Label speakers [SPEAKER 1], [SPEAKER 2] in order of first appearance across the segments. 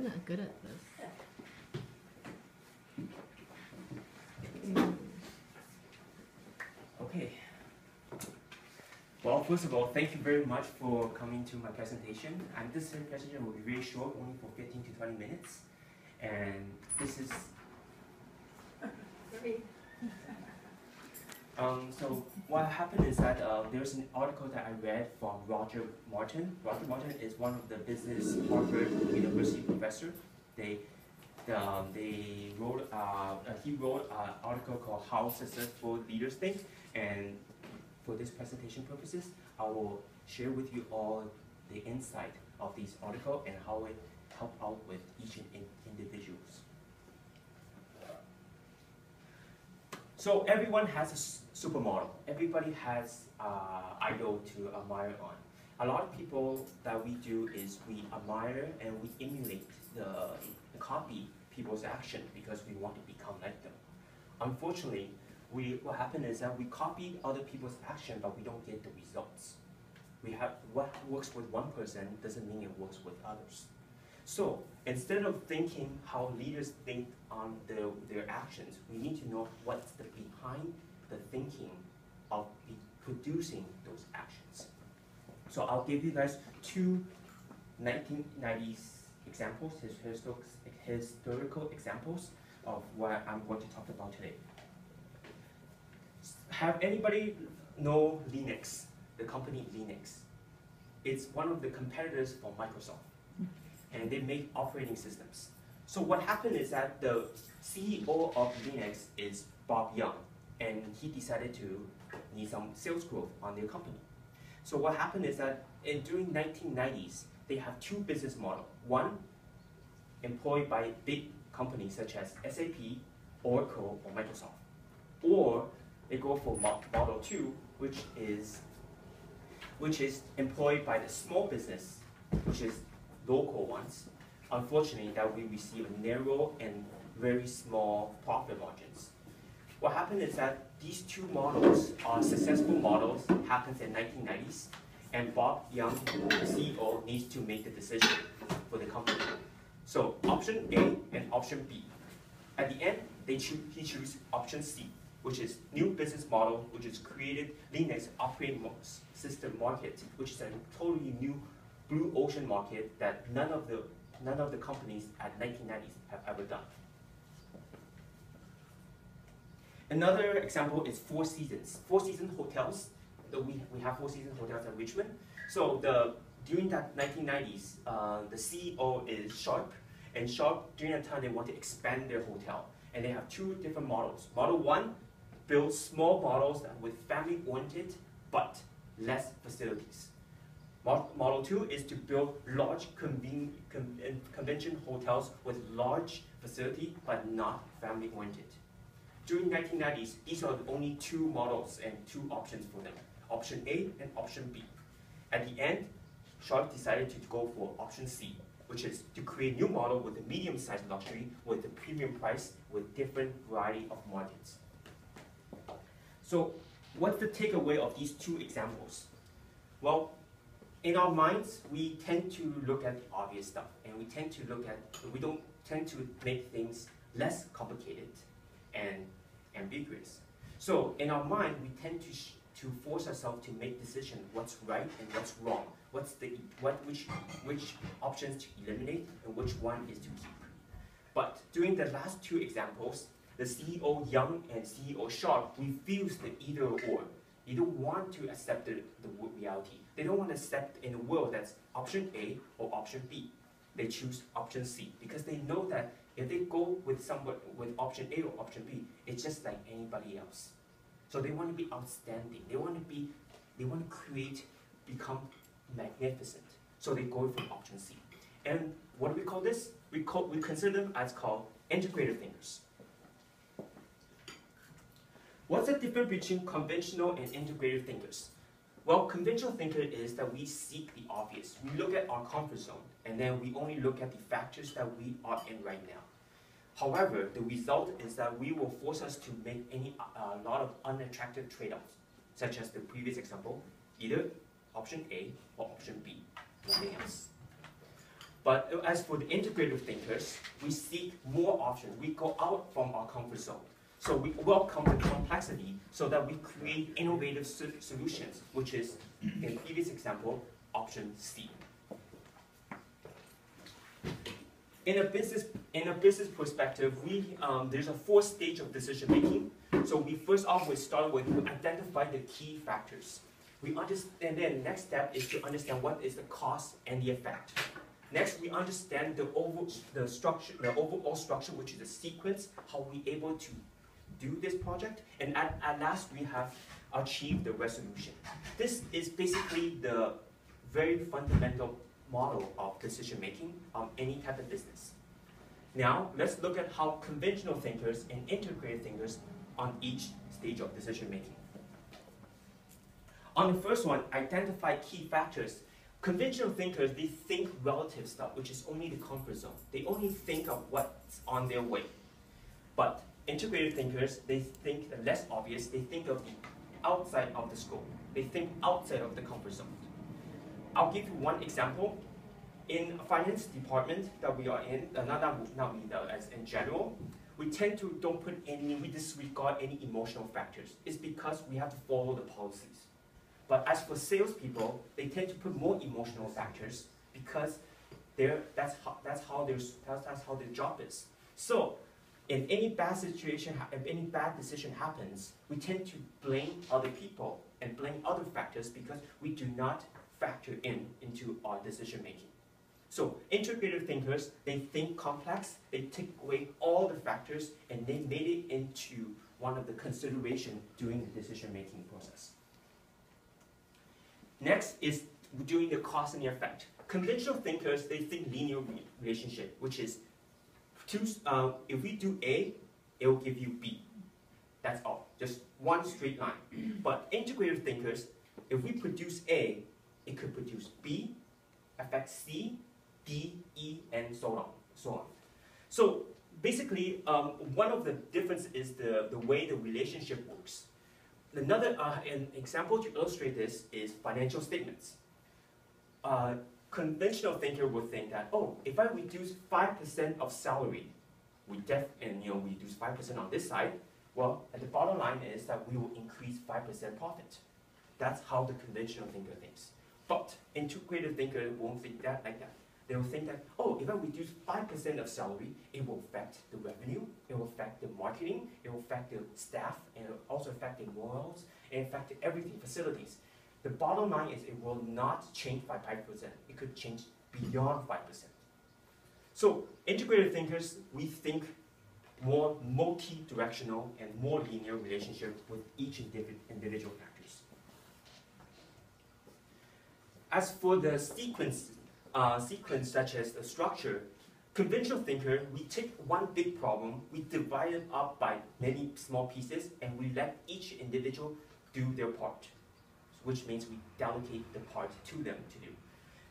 [SPEAKER 1] not good at this.
[SPEAKER 2] Okay. Well, first of all, thank you very much for coming to my presentation. And this presentation will be very short, only for 15 to 20 minutes. And this is... so what happened is that there's an article that I read from Roger Martin. Roger Martin is one of the business Harvard University professor. He wrote an article called How Successful Leaders Think. And for this presentation purposes, I will share with you all the insight of this article and how it helped out with each individuals. So everyone has a supermodel. Everybody has idol to admire on. A lot of people that we do is we admire and we emulate the copy people's action because we want to become like them. Unfortunately, what happens is that we copy other people's action, but we don't get the results. What works with one person doesn't mean it works with others. So instead of thinking how leaders think on their actions, we need to know what's behind the thinking of producing those actions. So I'll give you guys two 1990s examples, historical examples of what I'm going to talk about today. Have anybody know Linux, the company Linux? It's one of the competitors for Microsoft, and they make operating systems. So what happened is that the CEO of Linux is Bob Young, and he decided to need some sales growth on their company. So what happened is that during 1990s, they have two business models. One, employed by big companies such as SAP, Oracle, or Microsoft. Or they go for model 2, which is employed by the small business, which is local ones. Unfortunately, that we receive narrow and very small profit margins. What happened is that these two models are successful models, happens in 1990s, and Bob Young, the CEO, needs to make the decision for the company. So option A and option B. At the end, he chooses option C, which is new business model, which is created Linux operating system market, which is a totally new blue ocean market that none of the companies at 1990s have ever done. Another example is Four Seasons. Four Seasons hotels. We have Four Seasons hotels at Richmond. So during that 1990s, the CEO is Sharp, and Sharp during that time they want to expand their hotel, and they have two different models. Model 1 builds small models with family-oriented but less facilities. Model 2 is to build large convention hotels with large facility but not family-oriented. During 1990s, these are the only two models and two options for them, option A and option B. At the end, Sharp decided to go for option C, which is to create a new model with a medium-sized luxury with a premium price with different variety of margins. So what's the takeaway of these two examples? Well, in our minds, we tend to look at the obvious stuff, and we don't tend to make things less complicated and ambiguous. So in our mind, we tend to force ourselves to make decisions what's right and what's wrong, which options to eliminate and which one is to keep. But during the last two examples, the CEO Young and CEO Sharp refuse the either or. They don't want to accept the reality. They don't want to accept in a world that's option A or option B. They choose option C because they know that if they go with option A or option B, it's just like anybody else. So they want to be outstanding. They want to become magnificent. So they go for option C. And what do we call this? We consider them as called integrated thinkers. What's the difference between conventional and integrated thinkers? Well, conventional thinker is that we seek the obvious. We look at our comfort zone, and then we only look at the factors that we are in right now. However, the result is that we will force us to make a lot of unattractive trade-offs, such as the previous example, either option A or option B, nothing else. But as for the integrative thinkers, we seek more options. We go out from our comfort zone. So we welcome the complexity so that we create innovative solutions, which is, in the previous example, option C. In a business perspective, there's a 4 stage of decision making. So we first off we start with identify the key factors. And then next step is to understand what is the cost and the effect. Next, we understand the overall structure, which is the sequence, how we able to do this project, and at last we have achieved the resolution. This is basically the very fundamental model of decision making on any type of business. Now, let's look at how conventional thinkers and integrated thinkers on each stage of decision making. On the first one, identify key factors. Conventional thinkers, they think relative stuff, which is only the comfort zone. They only think of what's on their way. But integrated thinkers, they think the less obvious, they think of the outside of the scope. They think outside of the comfort zone. I'll give you one example. In a finance department that we are in, as in general, we tend to we disregard any emotional factors. It's because we have to follow the policies. But as for salespeople, they tend to put more emotional factors because that's how their job is. So, if any bad situation, if any bad decision happens, we tend to blame other people and blame other factors because we do not factor into our decision making. So, integrative thinkers, they think complex, they take away all the factors, and they made it into one of the consideration during the decision making process. Next is doing the cause and the effect. Conventional thinkers, they think linear relationship, which is if we do A, it will give you B. That's all, just one straight line. But integrative thinkers, if we produce A, it could produce B, affect C, D, E, and so on. So basically, one of the differences is the way the relationship works. Another an example to illustrate this is financial statements. Conventional thinker would think that, oh, if I reduce 5% of salary, we reduce 5% on this side, well, at the bottom line is that we will increase 5% profit. That's how the conventional thinker thinks. But integrative thinker won't think that like that. They will think that, oh, if I reduce 5% of salary, it will affect the revenue, it will affect the marketing, it will affect the staff, and it will also affect the morals, and affect everything, facilities. The bottom line is it will not change by 5%. It could change beyond 5%. So integrative thinkers, we think more multi-directional and more linear relationship with each individual factors. As for the sequence such as the structure, conventional thinker, we take one big problem, we divide it up by many small pieces, and we let each individual do their part, which means we delegate the part to them to do.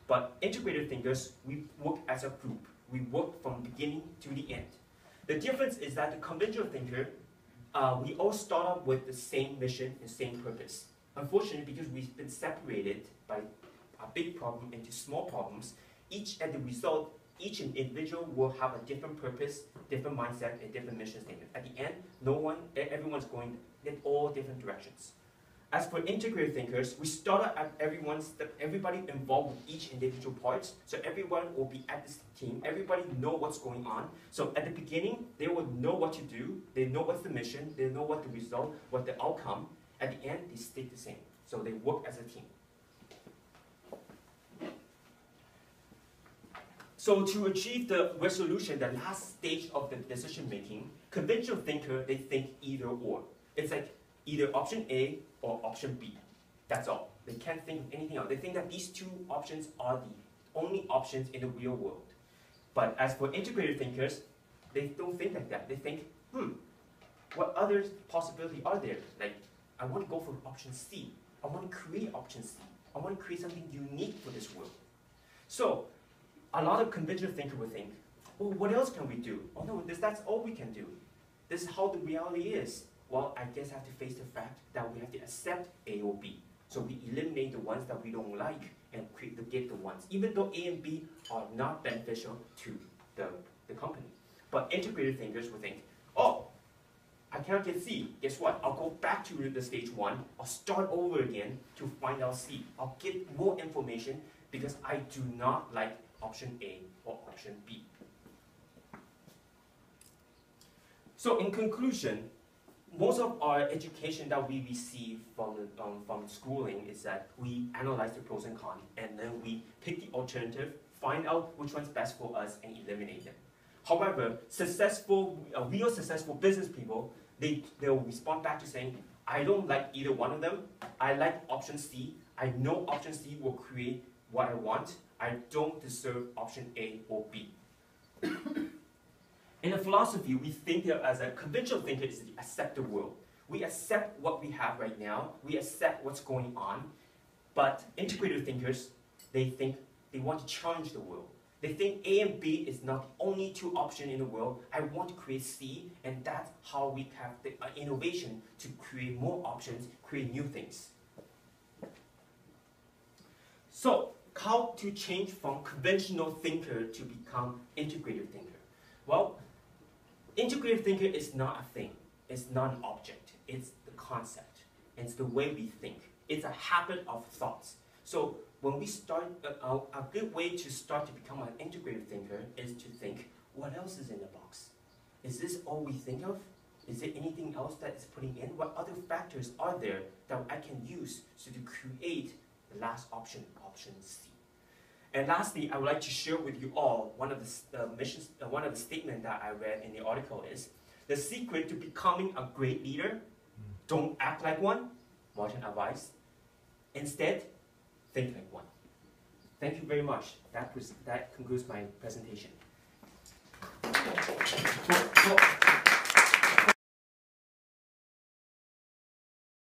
[SPEAKER 2] But integrated thinkers, we work as a group. We work from beginning to the end. The difference is that the conventional thinker, we all start off with the same mission and same purpose. Unfortunately, because we've been separated by a big problem into small problems, at the result, each individual will have a different purpose, different mindset, and different mission statement. At the end, everyone's going in all different directions. As for integrated thinkers, we start out at everybody involved with each individual parts, so everyone will be at this team, everybody know what's going on. So at the beginning, they will know what to do, they know what's the mission, they know what the result, what the outcome. At the end, they stay the same. So they work as a team. So to achieve the resolution, the last stage of the decision making, conventional thinker, they think either or. It's like either option A or option B. That's all. They can't think of anything else. They think that these two options are the only options in the real world. But as for integrated thinkers, they don't think like that. They think, what other possibilities are there? Like, I want to go for option C. I want to create option C. I want to create something unique for this world. So, a lot of conventional thinkers would think, well, what else can we do? Oh no, that's all we can do. This is how the reality is. Well, I guess I have to face the fact that we have to accept A or B. So we eliminate the ones that we don't like, and get the ones, even though A and B are not beneficial to the company. But integrated thinkers will think, oh, I cannot get C. Guess what? I'll go back to the stage 1. I'll start over again to find out C. I'll get more information because I do not like option A or option B. So in conclusion, most of our education that we receive from schooling is that we analyze the pros and cons, and then we pick the alternative, find out which one's best for us, and eliminate them. However, real successful business people, they'll respond back to saying, I don't like either one of them. I like option C. I know option C will create what I want. I don't deserve option A or B. In a philosophy, we think that as a conventional thinker is to accept the world. We accept what we have right now. We accept what's going on. But integrated thinkers, they think they want to challenge the world. They think A and B is not only 2 options in the world. I want to create C, and that's how we have the innovation to create more options, create new things. So, how to change from conventional thinker to become integrated thinker? Well, integrated thinker is not a thing. It's not an object. It's the concept. It's the way we think. It's a habit of thoughts. So when we start, a good way to start to become an integrated thinker is to think, what else is in the box? Is this all we think of? Is there anything else that is putting in? What other factors are there that I can use to create the last option, option C? And lastly, I would like to share with you all one of the statements that I read in the article is, the secret to becoming a great leader, don't act like one, Martin advised. Instead, think like one. Thank you very much. That concludes my presentation.